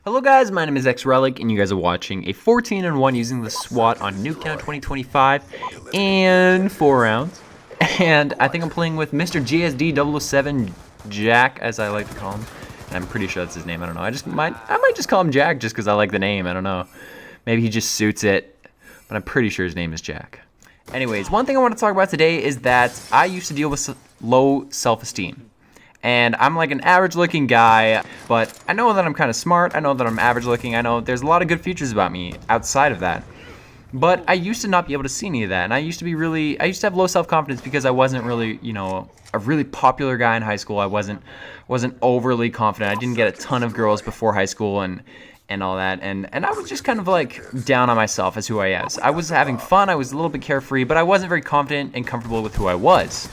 Hello guys, my name is xRellic and you guys are watching a 14-1 using the SWAT on Nuketown 2025 in 4 rounds. And I think I'm playing with Mr. GSD007 Jack, as I like to call him. And I'm pretty sure that's his name, I don't know. I might just call him Jack just because I like the name, I don't know. Maybe he just suits it, but I'm pretty sure his name is Jack. Anyways, one thing I want to talk about today is that I used to deal with low self-esteem. And I'm like an average looking guy, but I know that I'm kind of smart, I know that I'm average looking, I know there's a lot of good features about me outside of that. But I used to not be able to see any of that, and I used to have low self-confidence because I wasn't really, a really popular guy in high school. I wasn't overly confident. I didn't get a ton of girls before high school and all that, and I was just kind of like down on myself as who I was. I was having fun, I was a little bit carefree, but I wasn't very confident and comfortable with who I was.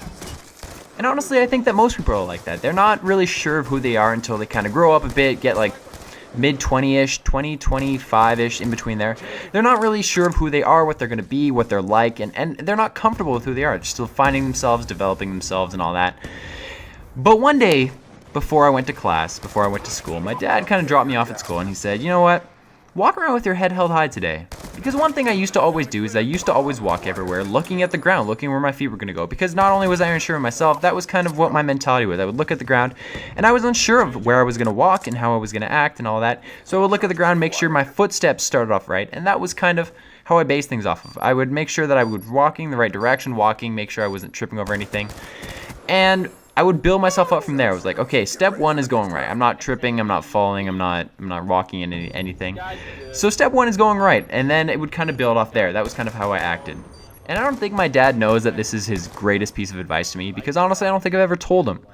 And honestly, I think that most people are like that. They're not really sure of who they are until they kind of grow up a bit, get like mid-20-ish, 20, 25-ish, in between there. They're not really sure of who they are, what they're going to be, what they're like, and they're not comfortable with who they are. They're still finding themselves, developing themselves, and all that. But one day, before I went to class, before I went to school, my dad kind of dropped me off at school, and he said, you know what? Walk around with your head held high today. Because one thing I used to always do is I used to always walk everywhere looking at the ground, looking where my feet were going to go. Because not only was I unsure of myself, that was kind of what my mentality was. I would look at the ground and I was unsure of where I was going to walk and how I was going to act and all that. So I would look at the ground, make sure my footsteps started off right. And that was kind of how I based things off of. I would make sure that I was walking the right direction, make sure I wasn't tripping over anything. And I would build myself up from there. I was like, okay, step 1 is going right. I'm not tripping, I'm not falling, I'm not rocking in anything. So step 1 is going right, and then it would kind of build off there. That was kind of how I acted. And I don't think my dad knows that this is his greatest piece of advice to me, because honestly, I don't think I've ever told him.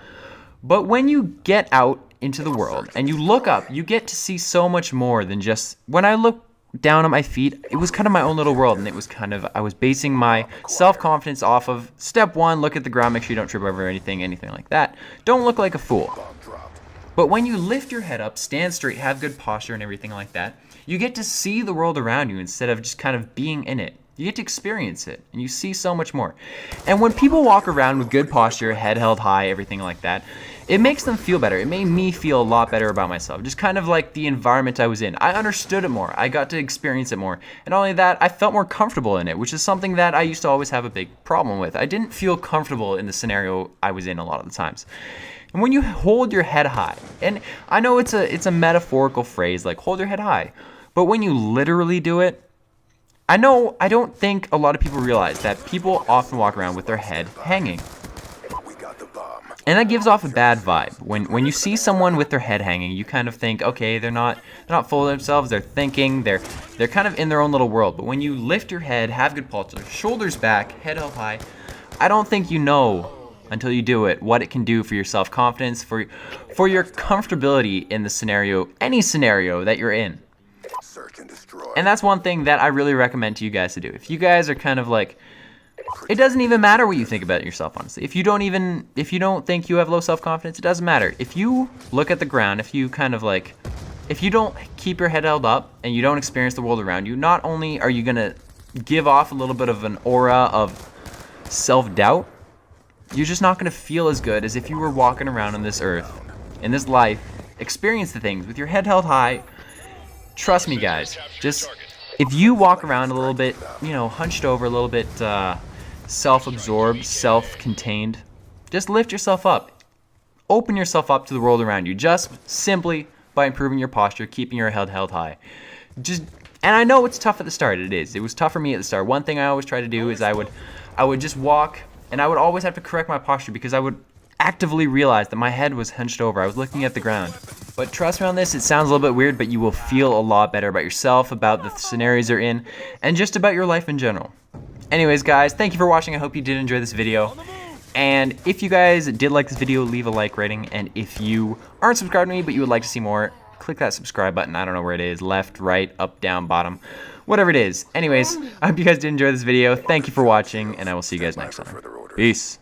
But when you get out into the world and you look up, you get to see so much more than just, when I look down at my feet, it was kind of my own little world, and it was kind of, I was basing my self-confidence off of step 1, look at the ground, make sure you don't trip over anything like that. Don't look like a fool. But when you lift your head up, stand straight, have good posture and everything like that, you get to see the world around you instead of just kind of being in it. You get to experience it, and you see so much more. And when people walk around with good posture, head held high, everything like that, it makes them feel better. It made me feel a lot better about myself. Just kind of like the environment I was in. I understood it more. I got to experience it more. And not only that, I felt more comfortable in it, which is something that I used to always have a big problem with. I didn't feel comfortable in the scenario I was in a lot of the times. And when you hold your head high, and I know it's a metaphorical phrase, like hold your head high, but when you literally do it, I don't think a lot of people realize that people often walk around with their head hanging. And that gives off a bad vibe. When you see someone with their head hanging, you kind of think, okay, they're not full of themselves, they're thinking, they're kind of in their own little world. But when you lift your head, have good posture, shoulders back, head held high, I don't think you know until you do it what it can do for your self-confidence, for your comfortability in the scenario, any scenario that you're in. And that's one thing that I really recommend to you guys to do. If you guys are kind of like, it doesn't even matter what you think about yourself, honestly. If you don't think you have low self-confidence, it doesn't matter. If you look at the ground, if you don't keep your head held up and you don't experience the world around you, not only are you gonna give off a little bit of an aura of self-doubt, you're just not gonna feel as good as if you were walking around on this earth, in this life, experience the things with your head held high. Trust me, guys, just if you walk around a little bit, hunched over, a little bit self-absorbed, self-contained, just lift yourself up. Open yourself up to the world around you, just simply by improving your posture, keeping your head held high. And I know it's tough at the start, it is. It was tough for me at the start. One thing I always try to do is I would just walk, and I would always have to correct my posture because I would actively realize that my head was hunched over. I was looking at the ground. But trust me on this, it sounds a little bit weird, but you will feel a lot better about yourself, about the scenarios you're in, and just about your life in general. Anyways, guys, thank you for watching. I hope you did enjoy this video. And if you guys did like this video, leave a like rating. And if you aren't subscribed to me, but you would like to see more, click that subscribe button. I don't know where it is, left, right, up, down, bottom, whatever it is. Anyways, I hope you guys did enjoy this video. Thank you for watching, and I will see you guys next time. Peace.